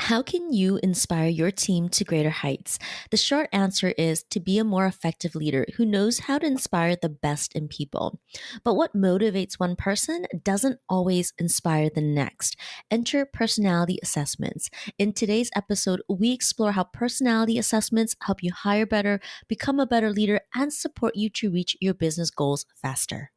How can you inspire your team to greater heights? The short answer is to be a more effective leader who knows how to inspire the best in people. But what motivates one person doesn't always inspire the next. Enter personality assessments. In today's episode, we explore how personality assessments help you hire better, become a better leader, and support you to reach your business goals faster.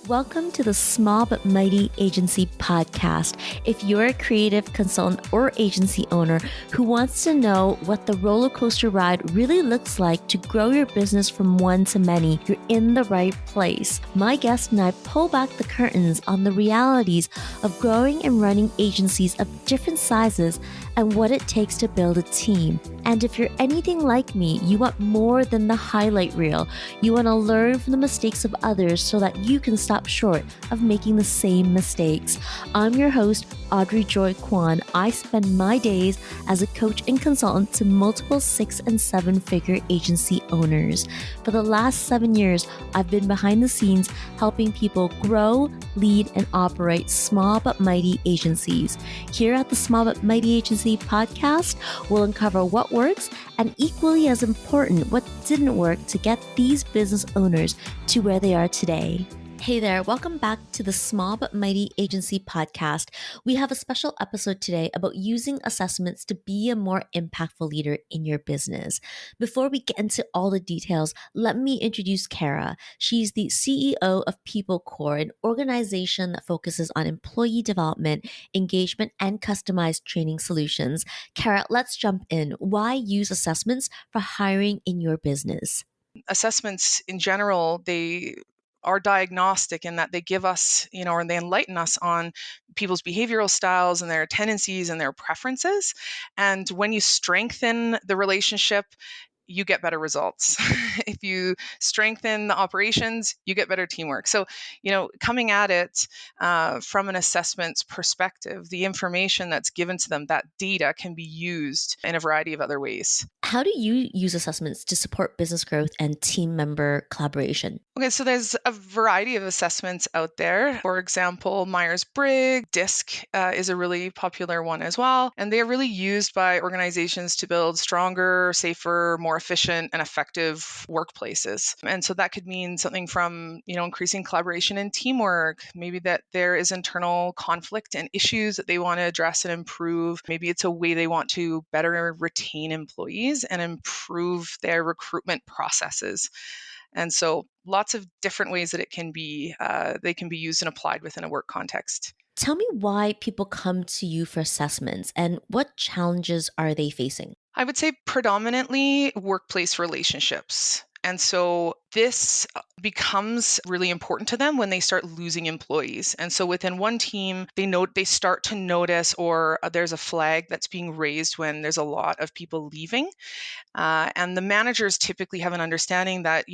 Welcome to the Small But Mighty Agency podcast. If you're a creative consultant or agency owner who wants to know what the roller coaster ride really looks like to grow your business from one to many, you're in the right place. My guest and I pull back the curtains on the realities of growing and running agencies of different sizes and what it takes to build a team. And if you're anything like me, you want more than the highlight reel. You want to learn from the mistakes of others so that you can stop short of making the same mistakes. I'm your host, Audrey Joy Kwan. I spend my days as a coach and consultant to multiple 6- and 7-figure agency owners. For the last 7 years, I've been behind the scenes helping people grow, lead, and operate small but mighty agencies. Here at the Small But Mighty Agency podcast, we'll uncover what works and, equally as important, what didn't work to get these business owners to where they are today. Hey there, welcome back to the Small But Mighty Agency podcast. We have a special episode today about using assessments to be a more impactful leader in your business. Before we get into all the details, let me introduce Cara. She's the CEO of People Core, an organization that focuses on employee development, engagement, and customized training solutions. Cara, let's jump in. Why use assessments for hiring in your business? Assessments in general, they are diagnostic in that they give us, and they enlighten us on people's behavioral styles and their tendencies and their preferences. And when you strengthen the relationship, you get better results. If you strengthen the operations, you get better teamwork. So, coming at it from an assessments perspective, the information that's given to them, that data can be used in a variety of other ways. How do you use assessments to support business growth and team member collaboration? Okay, so there's a variety of assessments out there. For example, Myers-Briggs, DISC is a really popular one as well. And they are really used by organizations to build stronger, safer, more efficient and effective workplaces. And so that could mean something from, increasing collaboration and teamwork. Maybe that there is internal conflict and issues that they want to address and improve. Maybe it's a way they want to better retain employees and improve their recruitment processes. And so lots of different ways that they can be used and applied within a work context. Tell me why people come to you for assessments and what challenges are they facing? I would say predominantly workplace relationships. And so this becomes really important to them when they start losing employees. And so within one team, they start to notice, or there's a flag that's being raised when there's a lot of people leaving. And the managers typically have an understanding that,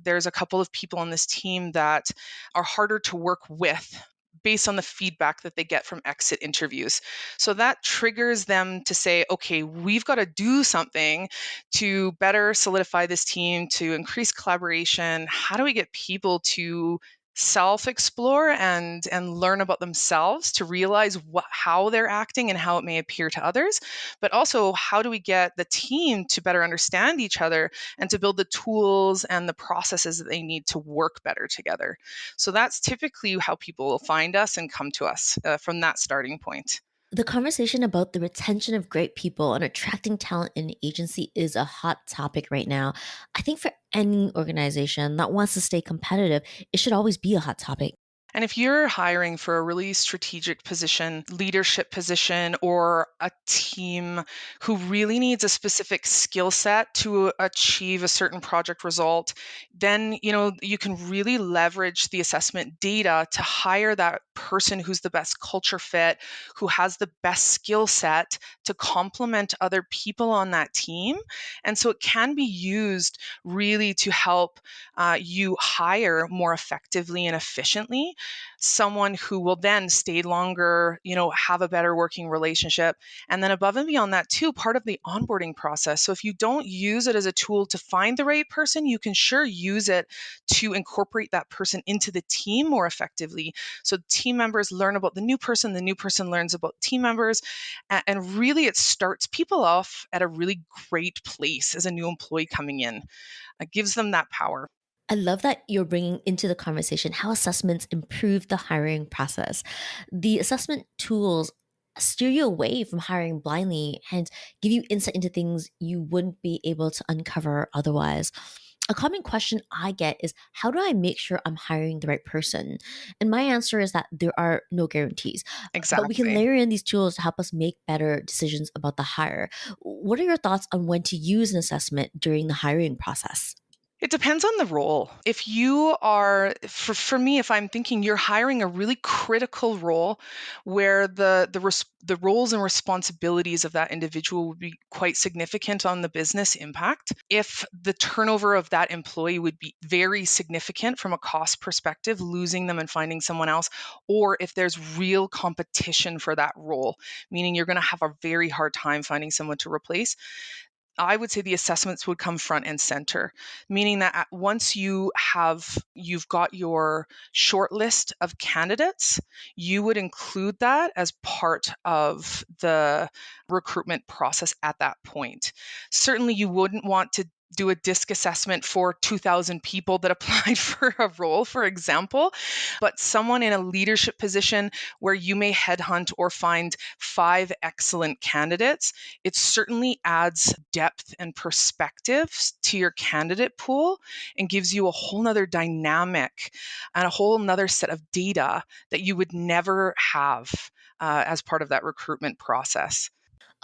there's a couple of people on this team that are harder to work with based on the feedback that they get from exit interviews. So that triggers them to say, okay, we've got to do something to better solidify this team, to increase collaboration. How do we get people to self-explore and learn about themselves, to realize how they're acting and how it may appear to others? But also, how do we get the team to better understand each other and to build the tools and the processes that they need to work better together? So that's typically how people will find us and come to us from that starting point. The conversation about the retention of great people and attracting talent in an agency is a hot topic right now. I think for any organization that wants to stay competitive, it should always be a hot topic. And if you're hiring for a really strategic position, leadership position, or a team who really needs a specific skill set to achieve a certain project result, then you can really leverage the assessment data to hire that person who's the best culture fit, who has the best skill set to complement other people on that team. And so it can be used really to help you hire more effectively and efficiently, someone who will then stay longer, have a better working relationship. And then above and beyond that too, part of the onboarding process. So if you don't use it as a tool to find the right person, you can sure use it to incorporate that person into the team more effectively. So team members learn about the new person learns about team members. And really it starts people off at a really great place as a new employee coming in. It gives them that power. I love that you're bringing into the conversation how assessments improve the hiring process. The assessment tools steer you away from hiring blindly and give you insight into things you wouldn't be able to uncover otherwise. A common question I get is, how do I make sure I'm hiring the right person? And my answer is that there are no guarantees, but we can Exactly. layer in these tools to help us make better decisions about the hire. What are your thoughts on when to use an assessment during the hiring process? It depends on the role. If you are, for me, if I'm thinking you're hiring a really critical role where the roles and responsibilities of that individual would be quite significant on the business impact, if the turnover of that employee would be very significant from a cost perspective, losing them and finding someone else, or if there's real competition for that role, meaning you're going to have a very hard time finding someone to replace, I would say the assessments would come front and center, meaning that once you've got your short list of candidates, you would include that as part of the recruitment process at that point. Certainly, you wouldn't want to do a disc assessment for 2,000 people that applied for a role, for example, but someone in a leadership position where you may headhunt or find 5 excellent candidates, it certainly adds depth and perspective to your candidate pool and gives you a whole nother dynamic and a whole nother set of data that you would never have as part of that recruitment process.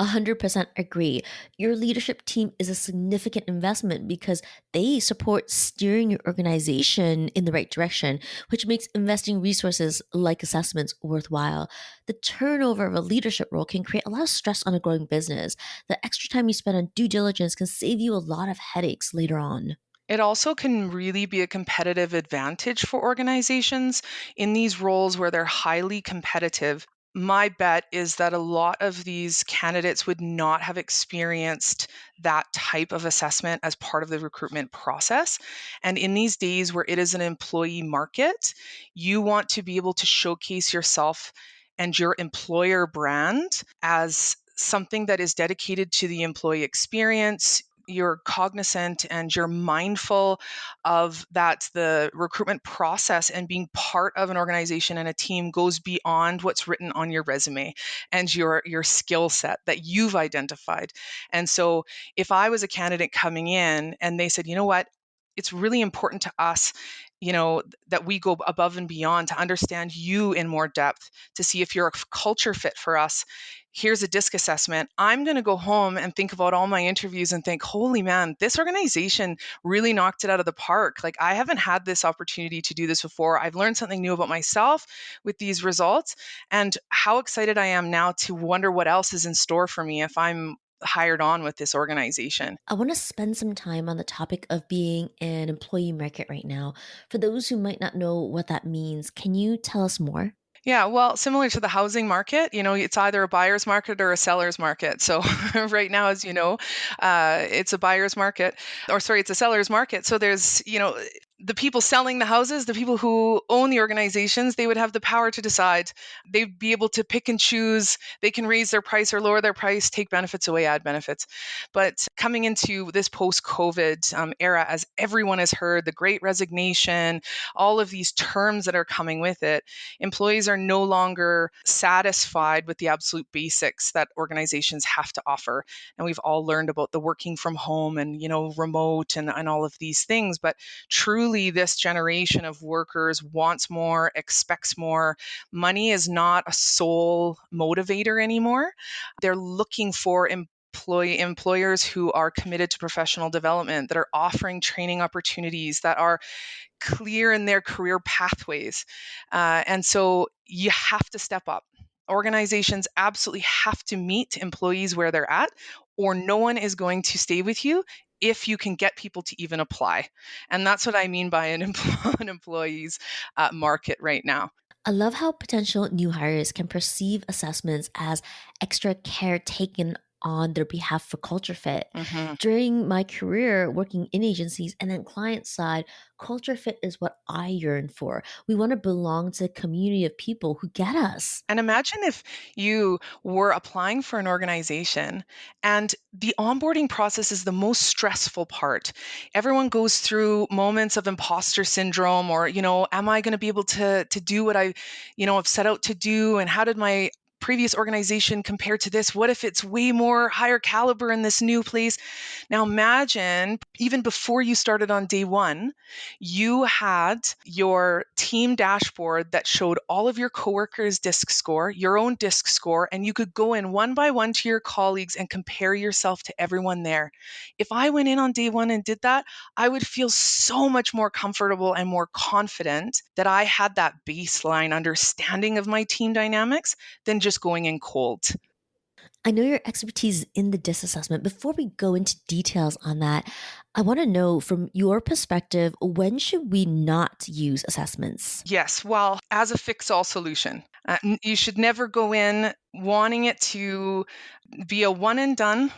100% agree. Your leadership team is a significant investment because they support steering your organization in the right direction, which makes investing resources like assessments worthwhile. The turnover of a leadership role can create a lot of stress on a growing business. The extra time you spend on due diligence can save you a lot of headaches later on. It also can really be a competitive advantage for organizations in these roles where they're highly competitive. My bet is that a lot of these candidates would not have experienced that type of assessment as part of the recruitment process. And in these days where it is an employee market, you want to be able to showcase yourself and your employer brand as something that is dedicated to the employee experience. You're cognizant and you're mindful of that the recruitment process and being part of an organization and a team goes beyond what's written on your resume and your skill set that you've identified. And so if I was a candidate coming in and they said, you know what, it's really important to us, that we go above and beyond to understand you in more depth, to see if you're a culture fit for us. Here's a disc assessment. I'm going to go home and think about all my interviews and think, holy man, this organization really knocked it out of the park. Like, I haven't had this opportunity to do this before. I've learned something new about myself with these results, and how excited I am now to wonder what else is in store for me if I'm hired on with this organization. I want to spend some time on the topic of being an employee market right now. For those who might not know what that means, can you tell us more? Yeah, well, similar to the housing market, it's either a buyer's market or a seller's market. So right now, as you know, it's a buyer's market, or sorry, it's a seller's market. So there's, the people selling the houses, the people who own the organizations, they would have the power to decide. They'd be able to pick and choose. They can raise their price or lower their price, take benefits away, add benefits. But coming into this post-COVID era, as everyone has heard, the great resignation, all of these terms that are coming with it, employees are no longer satisfied with the absolute basics that organizations have to offer. And we've all learned about the working from home and, remote and all of these things. But truly, this generation of workers wants more, expects more. Money is not a sole motivator anymore. They're looking for employers who are committed to professional development, that are offering training opportunities, that are clear in their career pathways. And so you have to step up. Organizations absolutely have to meet employees where they're at, or no one is going to stay with you if you can get people to even apply. And that's what I mean by an employee's market right now. I love how potential new hires can perceive assessments as extra care taken on their behalf for culture fit. Mm-hmm. During my career working in agencies and then client side, culture fit is what I yearn for. We want to belong to a community of people who get us. And imagine if you were applying for an organization and the onboarding process is the most stressful part. Everyone goes through moments of imposter syndrome or, am I going to be able to do what I, have set out to do? And how did my previous organization compare to this? What if it's way more higher caliber in this new place? Now imagine even before you started on day one, you had your team dashboard that showed all of your coworkers' disc score, your own disc score, and you could go in one by one to your colleagues and compare yourself to everyone there. If I went in on day one and did that, I would feel so much more comfortable and more confident that I had that baseline understanding of my team dynamics than just going in cold. I know your expertise in the DISC assessment. Before we go into details on that, I want to know from your perspective, when should we not use assessments? Yes, well, as a fix-all solution. You should never go in wanting it to be a one and done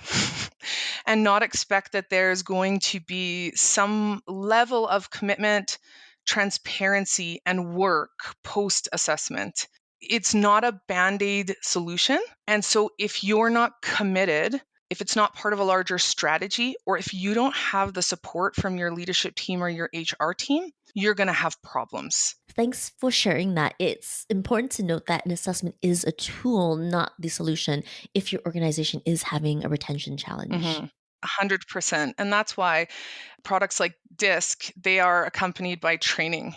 and not expect that there's going to be some level of commitment, transparency, and work post assessment. It's not a band aid solution. And so if you're not committed, if it's not part of a larger strategy, or if you don't have the support from your leadership team or your HR team, you're going to have problems. Thanks for sharing that. It's important to note that an assessment is a tool, not the solution, if your organization is having a retention challenge. 100%. And that's why products like DISC, they are accompanied by training.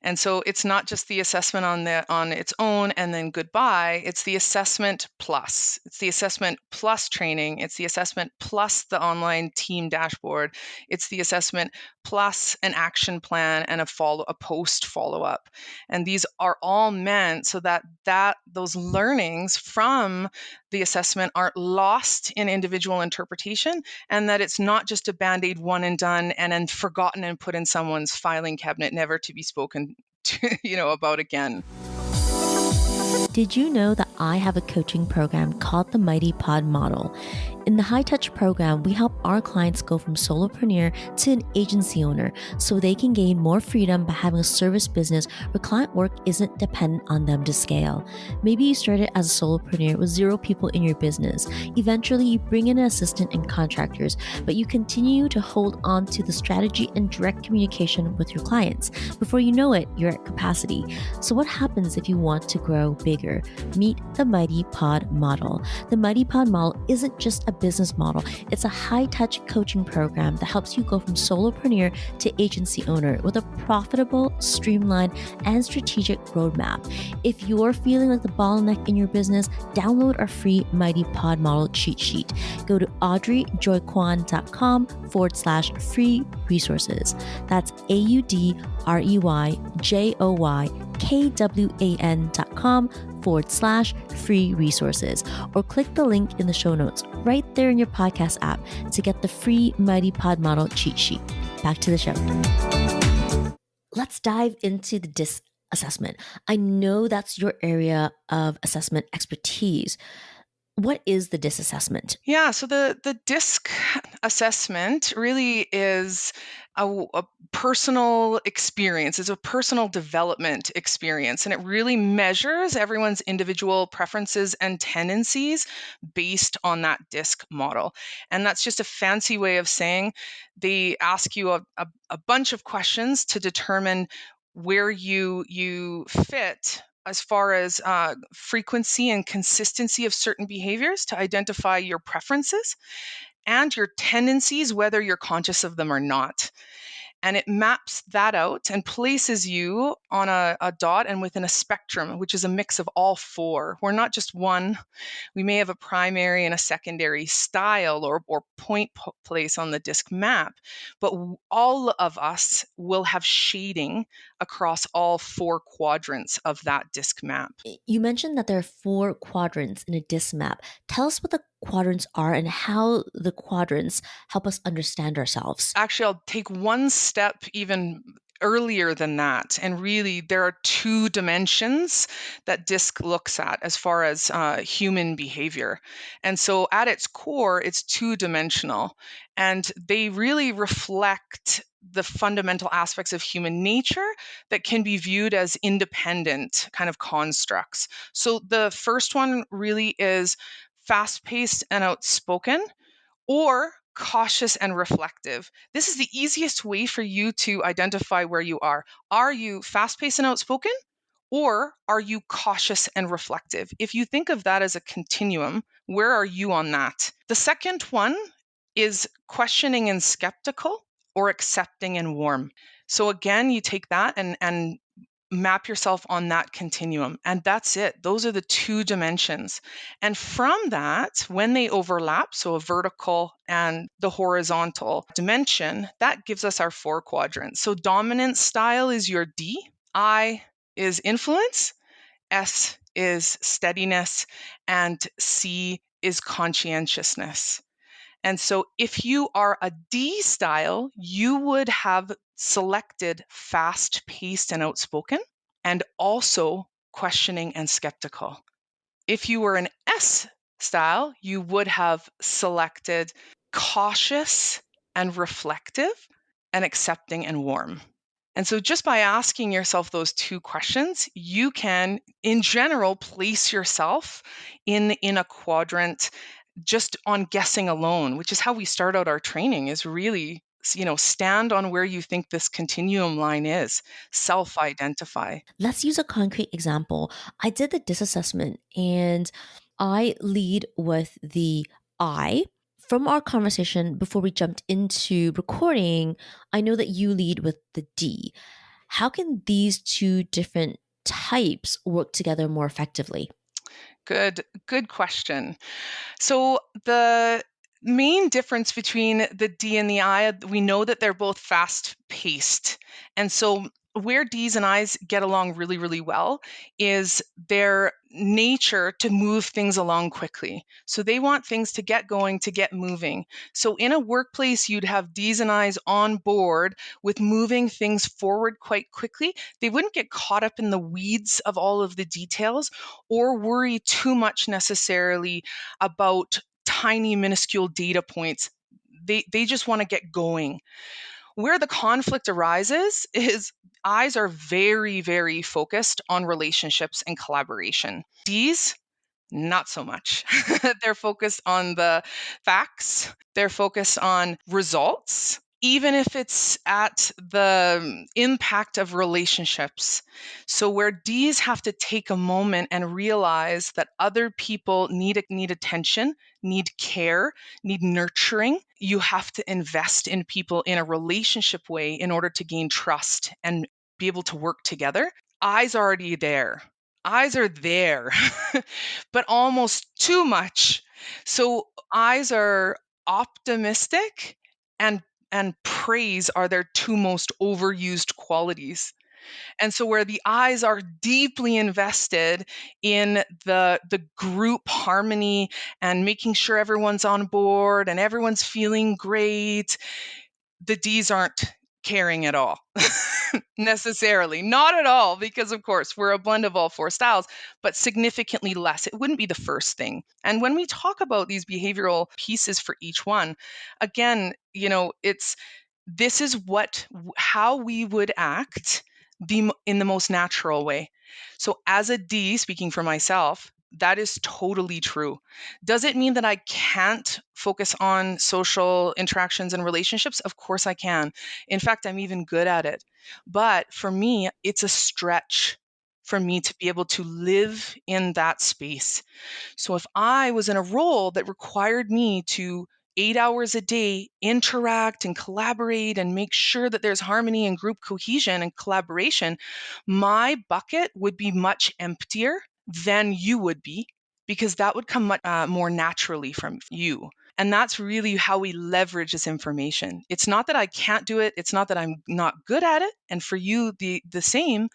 And so it's not just the assessment on its own and then goodbye. It's the assessment plus. It's the assessment plus training. It's the assessment plus the online team dashboard. It's the assessment plus an action plan and a post follow-up. And these are all meant so that those learnings from the assessment aren't lost in individual interpretation, and that it's not just a band-aid one and done and then forgotten and put in someone's filing cabinet, never to be spoken to, about again. Did you know that I have a coaching program called the Mighty Pod Model? In the High Touch program, we help our clients go from solopreneur to an agency owner so they can gain more freedom by having a service business where client work isn't dependent on them to scale. Maybe you started as a solopreneur with 0 people in your business. Eventually, you bring in an assistant and contractors, but you continue to hold on to the strategy and direct communication with your clients. Before you know it, you're at capacity. So what happens if you want to grow bigger? Meet the Mighty Pod Model. The Mighty Pod Model isn't just a business model. It's a high-touch coaching program that helps you go from solopreneur to agency owner with a profitable, streamlined, and strategic roadmap. If you're feeling like the bottleneck in your business, download our free Mighty Pod Model cheat sheet. Go to audreyjoykwan.com/free resources. That's audreyjoykwan.com/free resources, or click the link in the show notes right there in your podcast app to get the free Mighty Pod Model cheat sheet. Back to the show. Let's dive into the DISC assessment. I know that's your area of assessment expertise. What is the DISC assessment? Yeah, so the DISC assessment really is a personal experience. It's a personal development experience, and it really measures everyone's individual preferences and tendencies based on that DISC model. And that's just a fancy way of saying they ask you a bunch of questions to determine where you fit as far as frequency and consistency of certain behaviors, to identify your preferences and your tendencies, whether you're conscious of them or not. And it maps that out and places you on a dot and within a spectrum, which is a mix of all four. We're not just one. We may have a primary and a secondary style or point place on the disc map, but all of us will have shading across all four quadrants of that disc map. You mentioned that there are 4 quadrants in a disc map. Tell us what the quadrants are and how the quadrants help us understand ourselves. Actually, I'll take one step even earlier than that. And really, there are 2 dimensions that DISC looks at as far as human behavior. And so at its core, it's 2-dimensional. And they really reflect the fundamental aspects of human nature that can be viewed as independent kind of constructs. So the first one really is fast-paced and outspoken, or cautious and reflective. This is the easiest way for you to identify where you are. Are you fast paced and outspoken? Or are you cautious and reflective? If you think of that as a continuum, where are you on that? The second one is questioning and skeptical, or accepting and warm. So again, you take that and map yourself on that continuum. And that's it. Those are the 2 dimensions. And from that, when they overlap, so a vertical and the horizontal dimension, that gives us our 4 quadrants. So dominant style is your D, I is influence, S is steadiness, and C is conscientiousness. And so if you are a D style, you would have selected fast paced and outspoken, and also questioning and skeptical. If you were an S style, you would have selected cautious and reflective, and accepting and warm. And so just by asking yourself those 2 questions, you can, in general, place yourself in a quadrant just on guessing alone, which is how we start out our training, is really, stand on where you think this continuum line is, self-identify. Let's use a concrete example. I did the DISC assessment and I lead with the I. From our conversation before we jumped into recording, I know that you lead with the D. How can these 2 different types work together more effectively? Good question. So the main difference between the D and the I, we know that they're both fast paced. And so where D's and I's get along really, really well is their nature to move things along quickly. So they want things to get going, to get moving. So in a workplace, you'd have D's and I's on board with moving things forward quite quickly. They wouldn't get caught up in the weeds of all of the details or worry too much necessarily about tiny, minuscule data points. They just want to get going. Where the conflict arises is I's are very, very focused on relationships and collaboration. D's, not so much. They're focused on the facts, they're focused on results, even if it's at the impact of relationships. So, where D's have to take a moment and realize that other people need attention, need care, need nurturing, you have to invest in people in a relationship way in order to gain trust and be able to work together. I's already there. I's are there, but almost too much. So I's are optimistic, and praise are their 2 most overused qualities. And so where the I's are deeply invested in the group harmony and making sure everyone's on board and everyone's feeling great, the D's aren't caring at all. Necessarily. Not at all, because of course we're a blend of all 4 styles, but significantly less. It wouldn't be the first thing. And when we talk about these behavioral pieces for each one, again, this is how we would act in the most natural way. So as a D, speaking for myself, that is totally true. Does it mean that I can't focus on social interactions and relationships? Of course I can. In fact, I'm even good at it. But for me, it's a stretch for me to be able to live in that space. So if I was in a role that required me to 8 hours a day interact and collaborate and make sure that there's harmony and group cohesion and collaboration, my bucket would be much emptier than you would be, because that would come much more naturally from you. And that's really how we leverage this information. It's not that I can't do it. It's not that I'm not good at it. And for you, the same.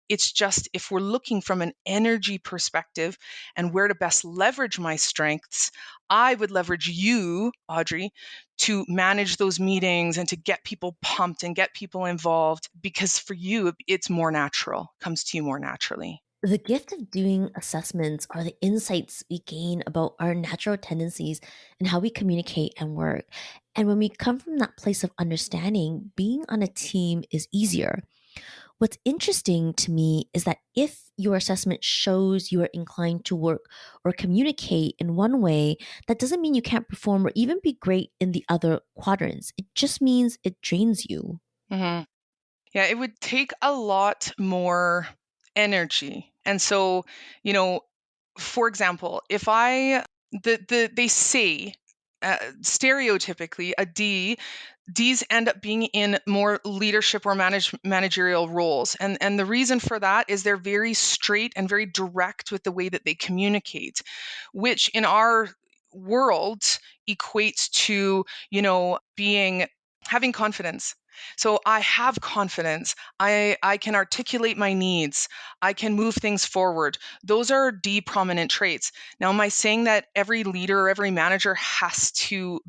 It's just, if we're looking from an energy perspective and where to best leverage my strengths, I would leverage you, Audrey, to manage those meetings and to get people pumped and get people involved, because for you, it's more natural, comes to you more naturally. The gift of doing assessments are the insights we gain about our natural tendencies and how we communicate and work. And when we come from that place of understanding, being on a team is easier. What's interesting to me is that if your assessment shows you are inclined to work or communicate in one way, that doesn't mean you can't perform or even be great in the other quadrants. It just means it drains you. Mhm. Yeah, it would take a lot more energy. And so, you know, for example, if they say, stereotypically, D's end up being in more leadership or managerial roles. And the reason for that is they're very straight and very direct with the way that they communicate, which in our world equates to, being having confidence. So I have confidence. I can articulate my needs. I can move things forward. Those are D prominent traits. Now, am I saying that every leader or every manager has to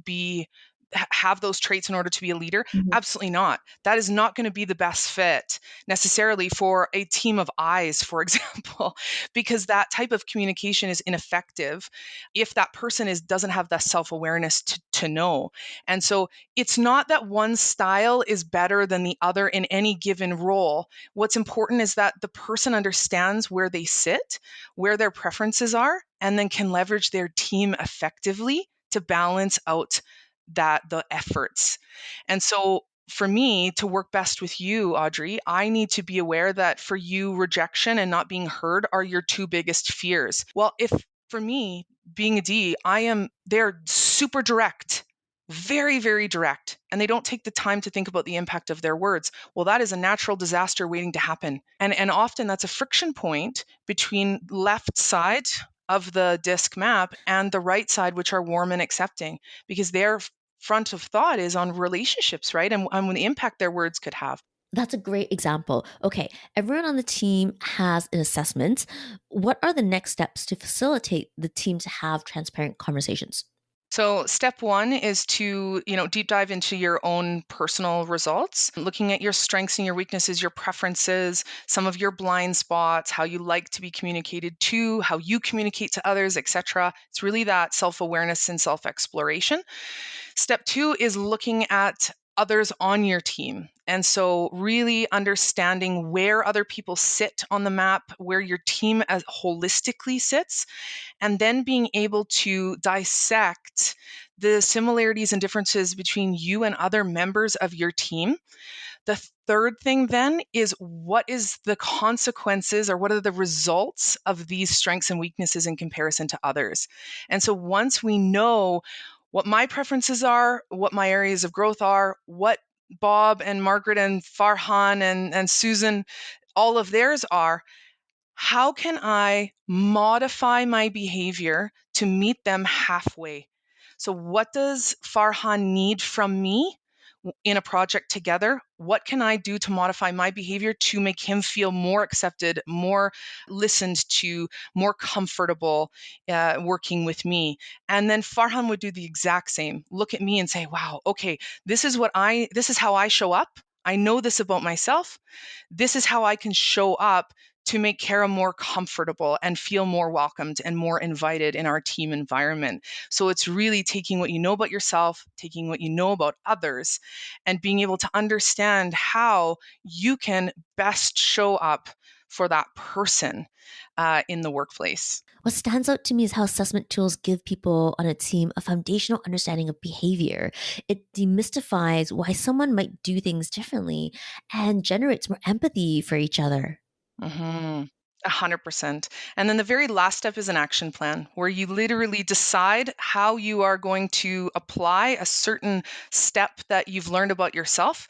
have those traits in order to be a leader? Mhm. Absolutely not. That is not going to be the best fit necessarily for a team of eyes, for example, because that type of communication is ineffective if that person doesn't have the self-awareness to know. And so it's not that one style is better than the other in any given role. What's important is that the person understands where they sit, where their preferences are, and then can leverage their team effectively to balance out the efforts. And so for me to work best with you, Audrey, I need to be aware that for you, rejection and not being heard are your two biggest fears. Well, if for me, being a D, they're super direct, very, very direct, and they don't take the time to think about the impact of their words. Well, that is a natural disaster waiting to happen. And often that's a friction point between left side of the disc map and the right side, which are warm and accepting, because their front of thought is on relationships, right? And the impact their words could have. That's a great example. Okay, everyone on the team has an assessment. What are the next steps to facilitate the team to have transparent conversations? So step one is to, deep dive into your own personal results, looking at your strengths and your weaknesses, your preferences, some of your blind spots, how you like to be communicated to, how you communicate to others, etc. It's really that self-awareness and self-exploration. Step two is looking at others on your team. And so really understanding where other people sit on the map, where your team as holistically sits, and then being able to dissect the similarities and differences between you and other members of your team. The third thing then is, what is the consequences or what are the results of these strengths and weaknesses in comparison to others? And so once we know what my preferences are, what my areas of growth are, what Bob and Margaret and Farhan and Susan, all of theirs are, how can I modify my behavior to meet them halfway? So, what does Farhan need from me in a project together? What can I do to modify my behavior to make him feel more accepted, more listened to, more comfortable working with me? And then Farhan would do the exact same. Look at me and say, "Wow, okay, this is how I show up. I know this about myself. This is how I can show up to make Cara more comfortable and feel more welcomed and more invited in our team environment." So it's really taking what you know about yourself, taking what you know about others, and being able to understand how you can best show up for that person in the workplace. What stands out to me is how assessment tools give people on a team a foundational understanding of behavior. It demystifies why someone might do things differently and generates more empathy for each other. Mm-hmm. 100%. And then the very last step is an action plan where you literally decide how you are going to apply a certain step that you've learned about yourself.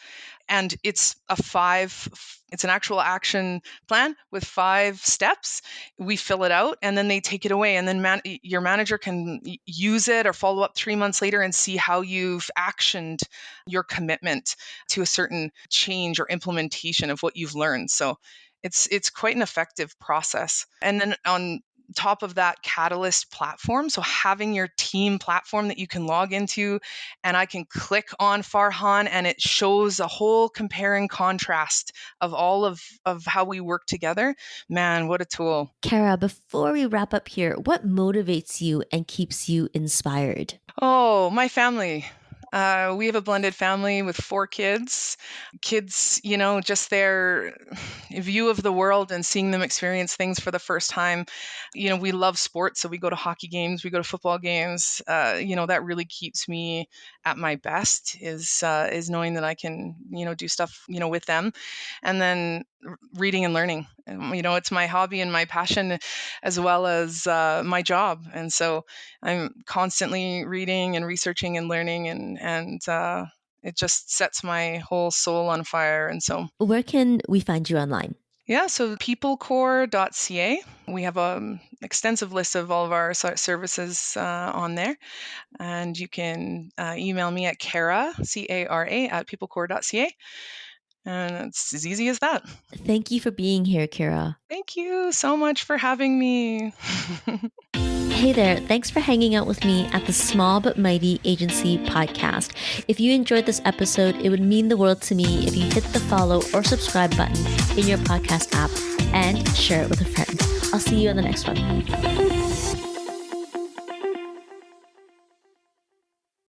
And it's an actual action plan with 5 steps. We fill it out and then they take it away. And then your manager can use it or follow up 3 months later and see how you've actioned your commitment to a certain change or implementation of what you've learned. So it's quite an effective process. And then on top of that, Catalyst platform, so having your team platform that you can log into, and I can click on Farhan and it shows a whole compare and contrast of all of how we work together. Man, what a tool. Cara, before we wrap up here, what motivates you and keeps you inspired? Oh, my family. We have a blended family with 4 kids. Kids, just their view of the world and seeing them experience things for the first time. We love sports, so we go to hockey games, we go to football games. That really keeps me at my best is knowing that I can, do stuff, with them. And then reading and learning. It's my hobby and my passion as well as my job. And so I'm constantly reading and researching and learning, and it just sets my whole soul on fire. And so, where can we find you online? Yeah, so peoplecore.ca. We have an extensive list of all of our services on there. And you can email me at Cara, Cara, at peoplecore.ca. And it's as easy as that. Thank you for being here, Cara. Thank you so much for having me. Hey there, thanks for hanging out with me at the Small But Mighty Agency podcast. If you enjoyed this episode, it would mean the world to me if you hit the follow or subscribe button in your podcast app and share it with a friend. I'll see you on the next one.